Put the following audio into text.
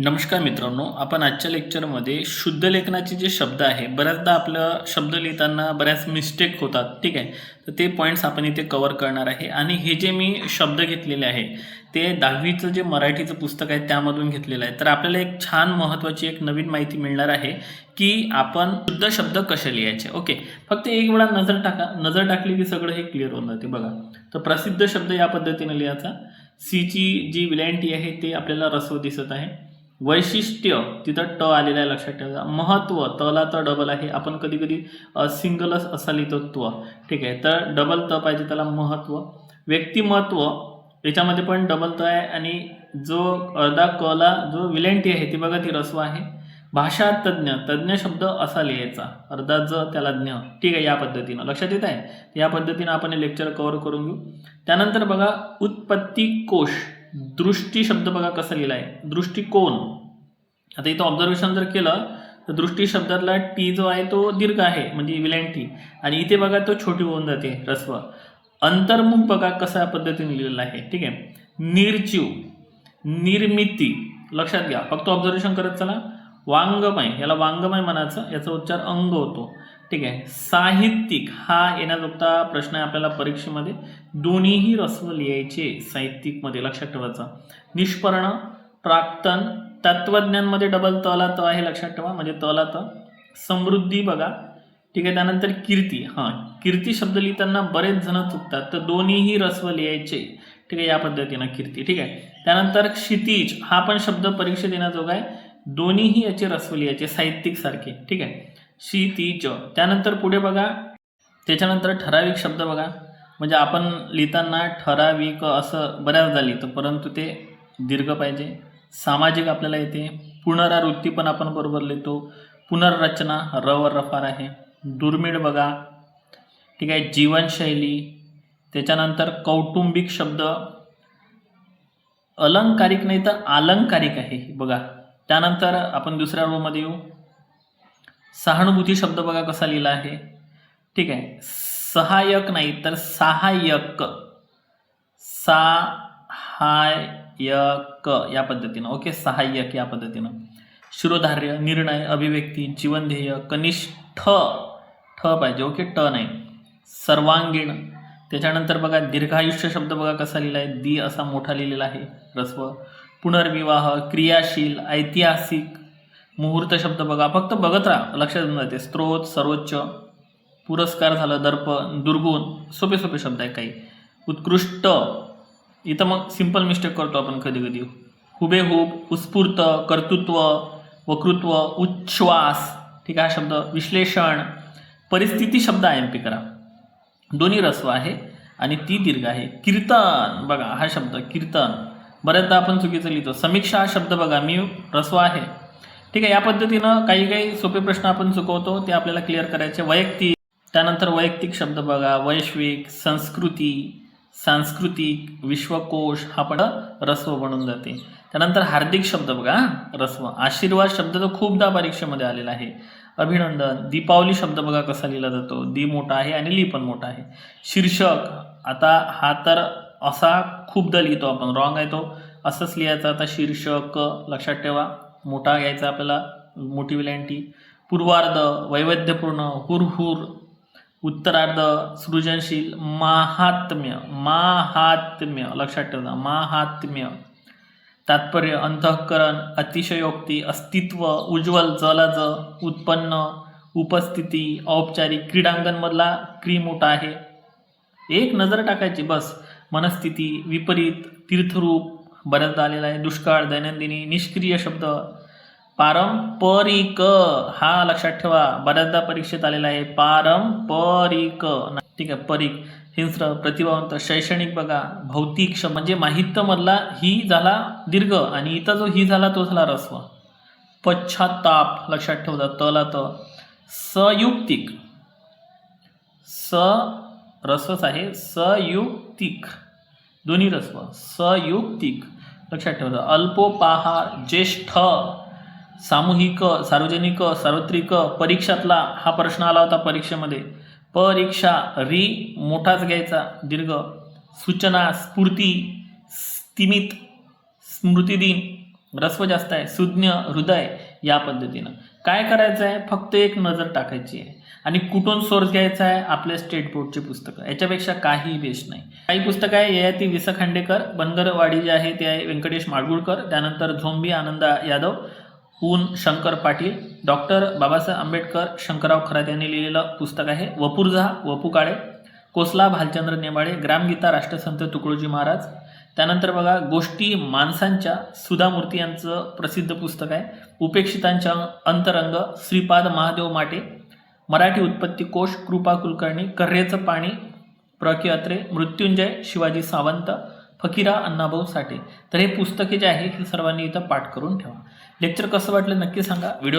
नमस्कार मित्रांनो, आपण आजच्या लेक्चरमध्ये शुद्ध लेखनाचे जे शब्द आहे, बऱ्याचदा आपलं शब्द लिहिताना बऱ्याच मिस्टेक होतात, ठीक आहे. तर ते पॉईंट्स आपण इथे कव्हर करणार आहे. आणि हे जे मी शब्द घेतलेले आहे ते 10वीचं जे मराठीचं पुस्तक आहे त्यामधून घेतलेलं आहे. तर आपल्याला एक छान महत्त्वाची एक नवीन माहिती मिळणार आहे की आपण शुद्ध शब्द कसे लिहायचे. ओके, फक्त एक वेळा नजर टाका, नजर टाकली की सगळं हे क्लिअर होऊन जाते. बघा, तर प्रसिद्ध शब्द या पद्धतीने लिहायचा. सीची जी विलँटी आहे ते आपल्याला रस्व दिसत आहे. वैशिष्ट्य तिथं ट आलेलं आहे, लक्षात ठेवा. महत्त्व, तला तर डबल आहे, आपण कधी कधी सिंगलच असा लिहितो त्व, ठीक आहे. तर डबल त पाहिजे त्याला महत्त्व. व्यक्तिमत्व याच्यामध्ये पण डबल त आहे. आणि जो अर्धा कला जो विलँटी आहे ती बघा ती रस्व आहे. भाषा तज्ञ, तज्ञ शब्द असा लिहायचा, अर्धा ज त्याला ज्ञ, ठीक आहे. या पद्धतीनं लक्षात येत आहे. या पद्धतीनं आपण हे लेक्चर कव्हर करून घेऊ. त्यानंतर बघा उत्पत्ती कोश, दृष्टी शब्द बघा कसा लिहिला आहे, दृष्टिकोन. आता इथं ऑब्झर्वेशन जर केलं तर दृष्टी शब्दातला टी जो आहे तो दीर्घ आहे, म्हणजे विलँटी, आणि इथे बघा तो छोटी होऊन जाते, रस्व. अंतर्मुख बघा कशा पद्धतीने लिहिलेला आहे, ठीक आहे. निर्जीव, निर्मिती, लक्षात घ्या, फक्त ऑब्झर्वेशन करत चला. वाङ्मय, याला वाङ्मय म्हणायचं, याचा उच्चार अंग होतो, ठीक आहे. साहित्यिक हा येण्याजोगता प्रश्न आहे आपल्याला परीक्षेमध्ये, दोन्हीही रस्व लिहायचे साहित्यिकमध्ये, लक्षात ठेवायचं. निष्पर्ण, प्राक्तन, तत्वज्ञानमध्ये डबल तला त आहे, लक्षात ठेवा, म्हणजे तला त. समृद्धी बघा, ठीक आहे. त्यानंतर कीर्ती, हां, कीर्ती शब्द लिहिताना बरेच जण चुकतात, तर दोन्हीही रस्व लिहायचे, ठीक आहे, या पद्धतीनं कीर्ती, ठीक आहे. त्यानंतर क्षितिज हा पण शब्द परीक्षेत येण्याजोगा आहे, दोन्हीही याचे रस्व लिहायचे साहित्यिक सारखे, ठीक आहे. क्षितिज. त्यानंतर पुढे बघा, त्याच्यानंतर ठराविक शब्द बघा, म्हणजे आपण लिहिताना ठराविक असं बऱ्याचदा लिहितो, परंतु ते दीर्घ पाहिजे. सामाजिक आपल्याला येते. पुनरावृत्ती पण आपण बरोबर लिहितो. पुनर्रचना र वर रफार आहे. दुर्मिळ बघा, ठीक आहे. जीवनशैली. त्याच्यानंतर कौटुंबिक शब्द, अलंकारिक नाही तर अलंकारिक आहे बघा. त्यानंतर आपण दुसऱ्या रोमध्ये येऊ. सहानुभूती शब्द बघा कसा लिहिला आहे, ठीक आहे. सहाय्यक नाही तर सहाय्यक, सहाय्यक या पद्धतीनं, ओके, सहाय्यक या पद्धतीनं. शिरोधार्य, निर्णय, अभिव्यक्ती, जीवनध्येय, कनिष्ठ, ठ पाहिजे, ओके, ट नाही. सर्वांगीण. त्याच्यानंतर बघा दीर्घायुष्य शब्द बघा कसा लिहिला आहे, दी असा मोठा लिहिलेला आहे, रस्व. पुनर्विवाह, क्रियाशील, ऐतिहासिक. मुहूर्त शब्द बघा, फक्त बघत राहा, लक्षात येऊन जाते. स्त्रोत, सर्वोच्च. पुरस्कार झालं, दर्पण, दुर्गुण, सोपे सोपे शब्द आहे काही. उत्कृष्ट, इथं मग सिंपल मिस्टेक करतो आपण कधी कधी. हुबेहूब, उत्स्फूर्त, कर्तृत्व, वक्तृत्व, उच्छ्वास, ठीक आहे. हा शब्द. विश्लेषण. परिस्थिती शब्द IMP करा, दोन्ही रस्व आहे आणि ती दीर्घ आहे. कीर्तन बघा, हा शब्द कीर्तन बऱ्याचदा आपण चुकीचं लिहितो. समीक्षा हा शब्द बघा, मी रस्व आहे, ठीक आहे. या पद्धतीनं काही काही सोपे प्रश्न आपण चुकवतो, ते आपल्याला क्लिअर करायचे. वैयक्तिक. त्यानंतर वैयक्तिक शब्द बघा, वैश्विक, संस्कृती, सांस्कृतिक, विश्वकोश हा पण रस्व बनून जाते. त्यानंतर हार्दिक शब्द बघा, रस्व. आशीर्वाद शब्द तर खूपदा परीक्षेमध्ये आलेला आहे. अभिनंदन. दीपावली शब्द बघा कसा लिहिला जातो, दी मोठा आहे आणि ली पण मोठा आहे. शीर्षक, आता हा तर असा खूपदा लिहितो आपण, रॉंग आहे तो, असंच लिहायचा. आता शीर्षक, लक्षात ठेवा, मोठा घ्यायचा आपल्याला, मोठी विलँटी. पूर्वार्ध, वैविध्यपूर्ण, हुरहुर. उत्तरार्ध, सृजनशील. महात्म्य, महात्म्य, लक्षात ठेवा, महात्म्य. तात्पर्य, अंतःकरण, अतिशयोक्ती, अस्तित्व, उज्ज्वल, जलज, उत्पन्न, उपस्थिती, औपचारिक. क्रीडांगणमधला क्री मोठा आहे, एक नजर टाकायची बस. मनस्थिती, विपरीत, तीर्थरूप बऱ्याचदा आलेला आहे. दुष्काळ, दैनंदिनी. निष्क्रिय शब्द. पारंपरिक, हा लक्षात ठेवा, बऱ्याचदा परीक्षेत आलेला आहे, पारंपरिक, ठीक आहे. परीक. हिंस्र, प्रतिभावंत. शैक्षणिक बघा, भौतिक शब्द म्हणजे माहित्य मधला ही झाला दीर्घ आणि इथं जो ही झाला तो झाला रस्व. पश्चाताप, लक्षात ठेवता, तला त. संयुक्तिक, स रस्वच आहे, संयुक्तिक, दोन्ही रस्व. संयुक्तिक, लक्षात ठेवता. अल्पोपाहार, ज्येष्ठ. सामूहिक, सार्वजनिक, सार्वत्रिक. परीक्षातला हा प्रश्न आला होता परीक्षेमध्ये, परीक्षा, री मोठाच घ्यायचा, दीर्घ. सूचना, स्फूर्ती, स्तिमित, स्मृतिदिन, रस्व जास्त आहे, सुज्ञ, हृदय या पद्धतीनं. काय करायचं आहे, फक्त एक नजर टाकायची आहे आणि कुठून सोर्स घ्यायचा आहे, आपल्या स्टेट बोर्डची पुस्तकं. याच्यापेक्षा काही बेस्ट नाही. काही पुस्तकं आहे ययाती वि. स. खांडेकर, बनगरवाडी जे आहे ते आहे व्यंकटेश माडगुळकर, त्यानंतर झोंबी आनंदा यादव, ऊन शंकर पाटील, डॉक्टर बाबासाहेब आंबेडकर शंकरराव खरात यांनी लिहिलेलं पुस्तक आहे वपुर्झा वपू काळे, कोसला भालचंद्र नेमाडे, ग्रामगीता राष्ट्रसंत तुकडोजी महाराज. त्यानंतर बघा गोष्टी माणसांच्या सुधा मूर्ती यांचं प्रसिद्ध पुस्तक आहे उपेक्षितांच्या अंतरंग, श्रीपाद महादेव माटे, मराठी उत्पत्ती कोश कृपा कुलकर्णी, कर्रेचं पाणी प्र. के. अत्रे, मृत्युंजय शिवाजी सावंत, फकीरा अण्णाभाऊ साठे. तर हे पुस्तके जे आहे हे सर्वांनी इथं पाठ करून ठेवा. लेक्चर कसं वाटलं नक्की सांगा. व्हिडिओ